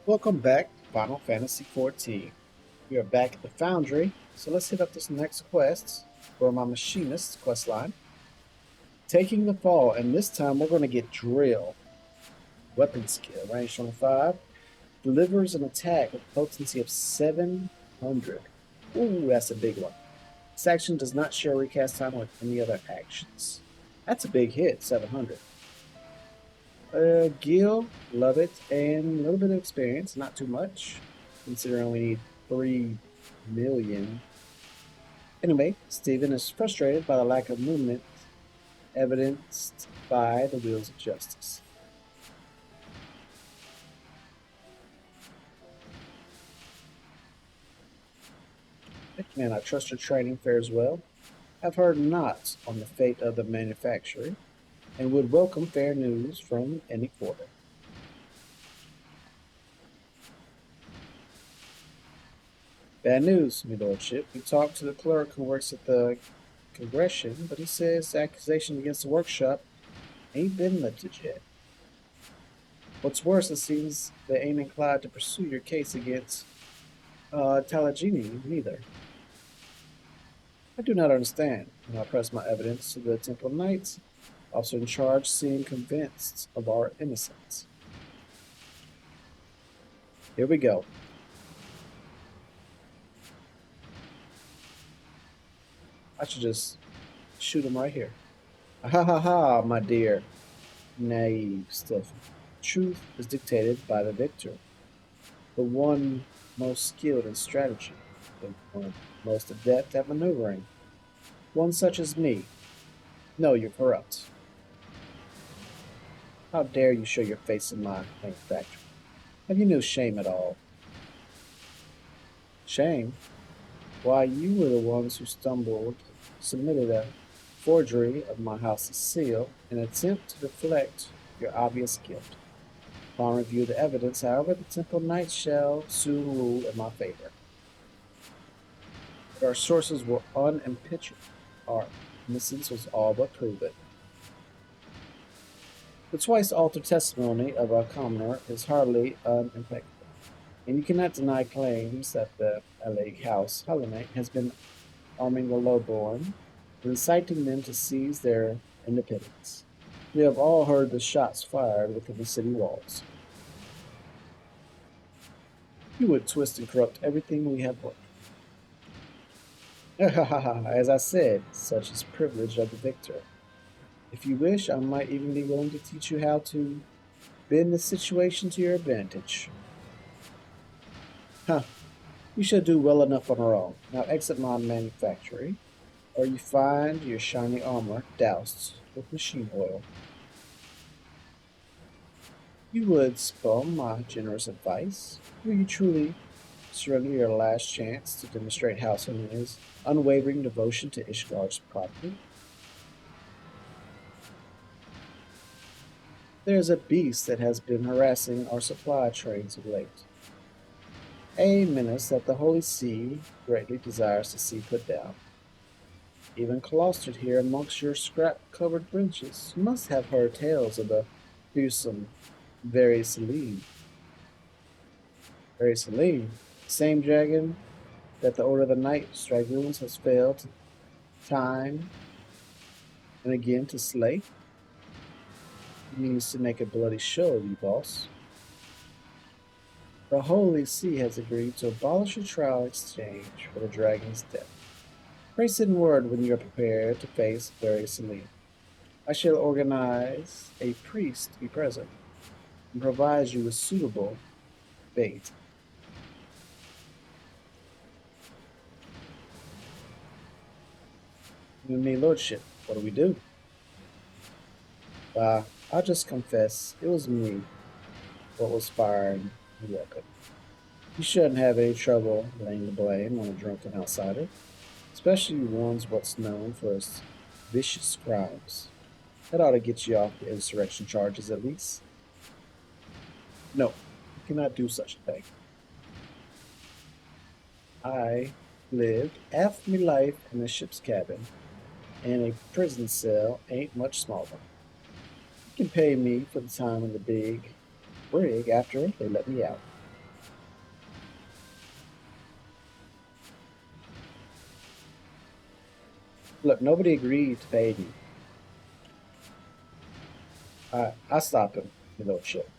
Welcome back to Final Fantasy XIV. We are back at the Foundry, so let's hit up this next quest for my Machinist questline. Taking the fall, and this time we're going to get Drill. Weapon skill, range 25. Delivers an attack with potency of 700. Ooh, that's a big one. This action does not share recast time with any other actions. That's a big hit, 700. Gil, love it, and a little bit of experience, not too much, considering we need 3 million. Anyway, Stephen is frustrated by the lack of movement evidenced by the wheels of justice. Man, I trust your training fares well. I've heard not on the fate of the manufacturer, and would welcome fair news from any quarter. Bad news, my lordship. We talked to the clerk who works at the Congression, but he says the accusation against the workshop ain't been lifted yet. What's worse, it seems they ain't inclined to pursue your case against Talagini neither. I do not understand. When I press my evidence to the Temple Knights, officer in charge seemed convinced of our innocence. Here we go. I should just shoot him right here. Ha ha ha, my dear. Naive stuff. Truth is dictated by the victor, the one most skilled in strategy, the one most adept at maneuvering. One such as me. No, you're corrupt. How dare you show your face in my manufactory? Have you no shame at all? Shame? Why, you were the ones who submitted a forgery of my house's seal in an attempt to deflect your obvious guilt. Upon review of the evidence, however, the Temple Knights shall soon rule in my favor. But our sources were unimpeachable. Our innocence was all but proven. The twice altered testimony of a commoner is hardly unimpeccable, and you cannot deny claims that the LA House Hellenic has been arming the lowborn and inciting them to seize their independence. We have all heard the shots fired within the city walls. You would twist and corrupt everything we have worked. As I said, such is privilege of the victor. If you wish, I might even be willing to teach you how to bend the situation to your advantage. Huh, you shall do well enough on our own. Now exit my manufactory, or you find your shiny armor doused with machine oil. You would spurn my generous advice? Will you truly surrender your last chance to demonstrate Householder's unwavering devotion to Ishgar's property? There is a beast that has been harassing our supply trains of late. A menace that the Holy See greatly desires to see put down. Even clustered here amongst your scrap-covered benches, you must have heard tales of the fearsome Very Celine. Very Celine, same dragon that the Order of the Night Dragoons has failed time and again to slay. He means to make a bloody show of you, boss. The Holy See has agreed to abolish a trial exchange for the dragon's death. Pray send word when you are prepared to face Very Celine. I shall organize a priest to be present and provide you with suitable bait. You and me, lordship, what do we do? I'll just confess, it was me what was firing the weapon. You shouldn't have any trouble laying the blame on a drunken outsider, especially ones what's known for his vicious crimes. That ought to get you off the insurrection charges at least. No, you cannot do such a thing. I lived half my life in a ship's cabin, and a prison cell ain't much smaller. You can pay me for the time in the big brig after they let me out. Look, nobody agreed to pay me. I stop him, you know, shit.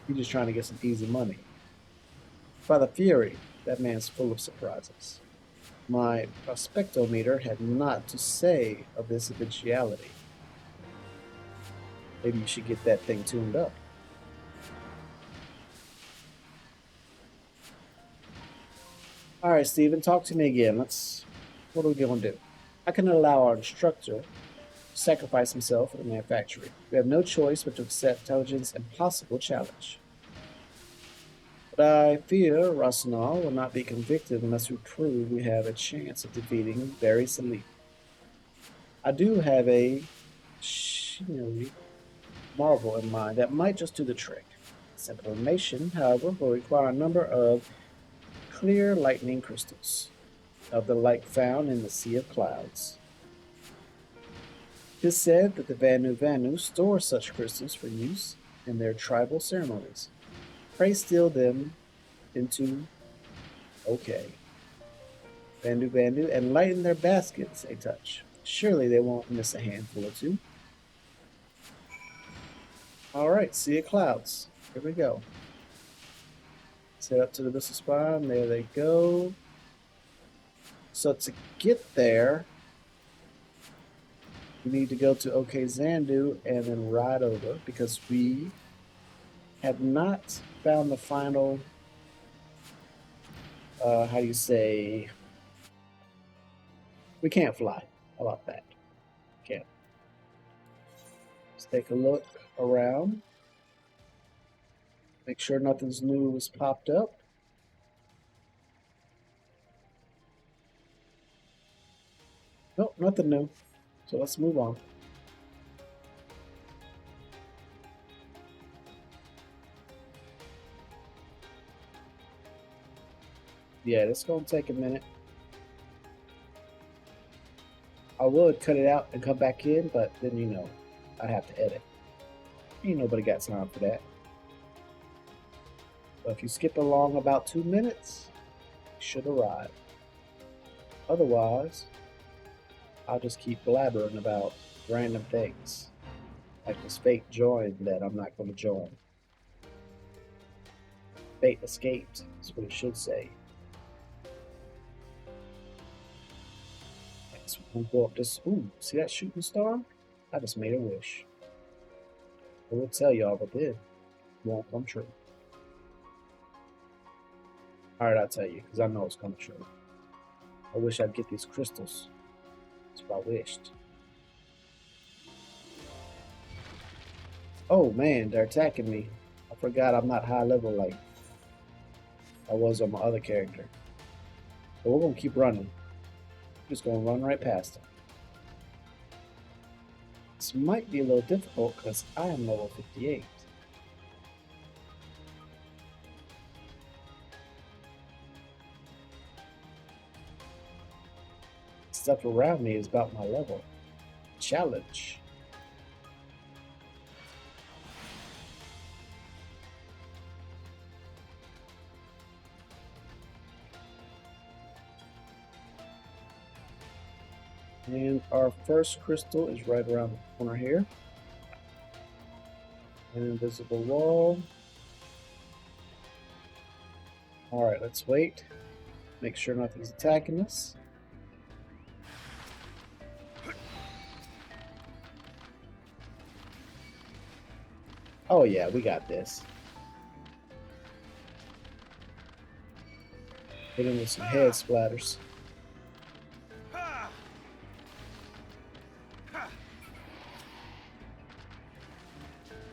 He's just trying to get some easy money. By the Fury, that man's full of surprises. My prospectometer had naught to say of this eventuality. Maybe you should get that thing tuned up. All right, Stephen, talk to me again. What are we going to do? I can allow our instructor to sacrifice himself for the manufactory. We have no choice but to accept intelligence impossible challenge. But I fear Rasenal will not be convicted unless we prove we have a chance of defeating Barry Salim. I do have a machinery marvel in mind that might just do the trick. This information, however, will require a number of clear lightning crystals of the like found in the Sea of Clouds. It is said that the Vanu Vanu store such crystals for use in their tribal ceremonies. Pray steal them into okay. Vanu Vanu and lighten their baskets a touch. Surely they won't miss a handful or two. All right, Sea of Clouds. Here we go. Set up to the missile spawn. There they go. So to get there, we need to go to OK Zandu and then ride over because we have not found the final, how do you say, we can't fly. How about that? Can't. Let's take a look around. Make sure nothing's new has popped up. Nope, nothing new. So let's move on. Yeah, this is going to take a minute. I would cut it out and come back in, but then, you know, I'd have to edit. Ain't nobody got time for that. But if you skip along about 2 minutes, you should arrive. Otherwise, I'll just keep blabbering about random things. Like this fake join that I'm not going to join. Fate escaped, is what it should say. So we'll go up this. Ooh, see that shooting star? I just made a wish. I will tell y'all, but then it won't come true. Alright, I'll tell you, because I know it's coming true. I wish I'd get these crystals. That's what I wished. Oh man, they're attacking me. I forgot I'm not high level like I was on my other character. But we're going to keep running. Just going to run right past them. This might be a little difficult because I am level 58. Stuff around me is about my level. Challenge. And our first crystal is right around the corner here. An invisible wall. Alright, let's wait. Make sure nothing's attacking us. Oh yeah, we got this. Hit him with some head splatters.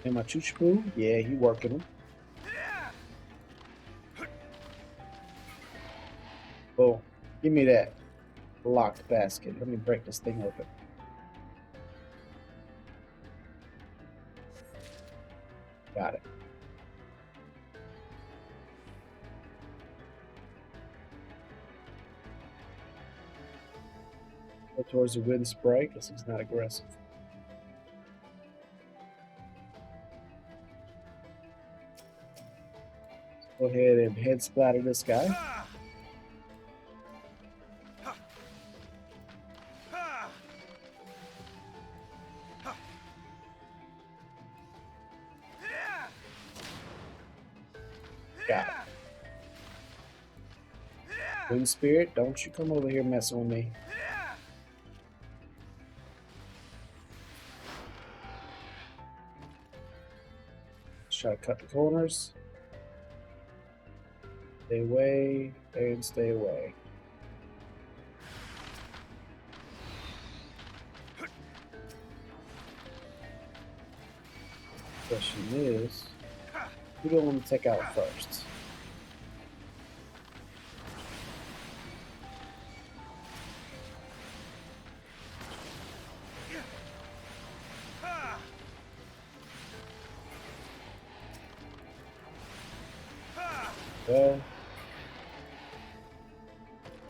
And my Chuchpoo, yeah, he working him. Oh, give me that locked basket. Let me break this thing open. Got it. Go towards the wind spray because he's not aggressive. Go ahead and head splatter this guy. Got it. Wind Spirit, don't you come over here messing with me. Let's try to cut the corners. Stay away and stay away. Question is, who do I want to take out first? Well,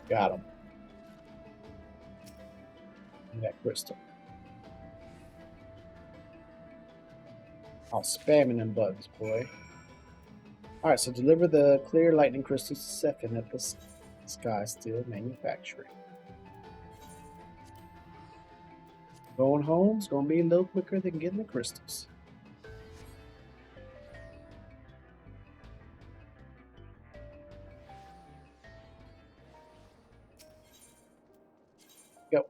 got him. And that crystal. I'll spamming them buttons, boy. Alright, so deliver the clear lightning crystals second at the Sky Steel Manufacturing. Going home is going to be a little quicker than getting the crystals. Go.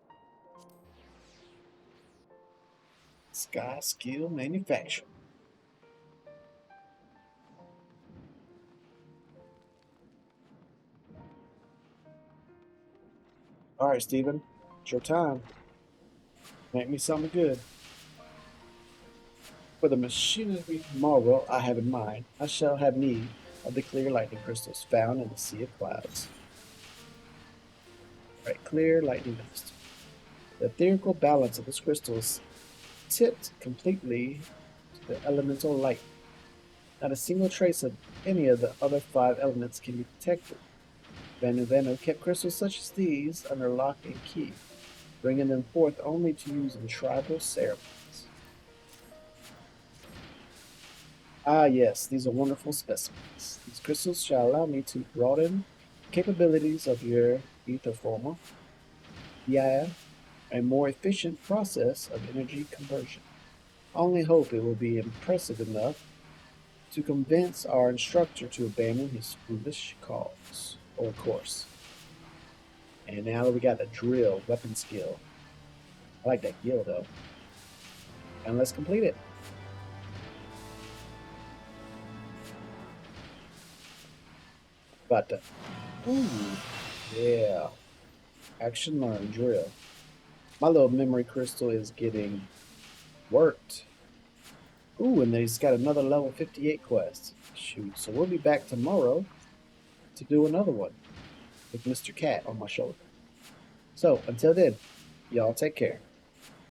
Sky Steel Manufacturing. Alright, Steven. It's your time. Make me something good. For the machinery tomorrow I have in mind, I shall have need of the clear lightning crystals found in the Sea of Clouds. Right, clear lightning dust. The ethereal balance of this crystal is tipped completely to the elemental light. Not a single trace of any of the other 5 elements can be detected. Vanu kept crystals such as these under lock and key, bringing them forth only to use in tribal ceremonies. Ah yes, these are wonderful specimens. These crystals shall allow me to broaden the capabilities of your ether former, via a more efficient process of energy conversion. I only hope it will be impressive enough to convince our instructor to abandon his foolish cause or course. And now we got the drill weapon skill. I like that guild though. And let's complete it. But ooh, yeah. Action learned drill. My little memory crystal is getting worked. Ooh, and he's got another level 58 quest. Shoot, so we'll be back tomorrow to do another one with Mr. Cat on my shoulder. So, until then, y'all take care.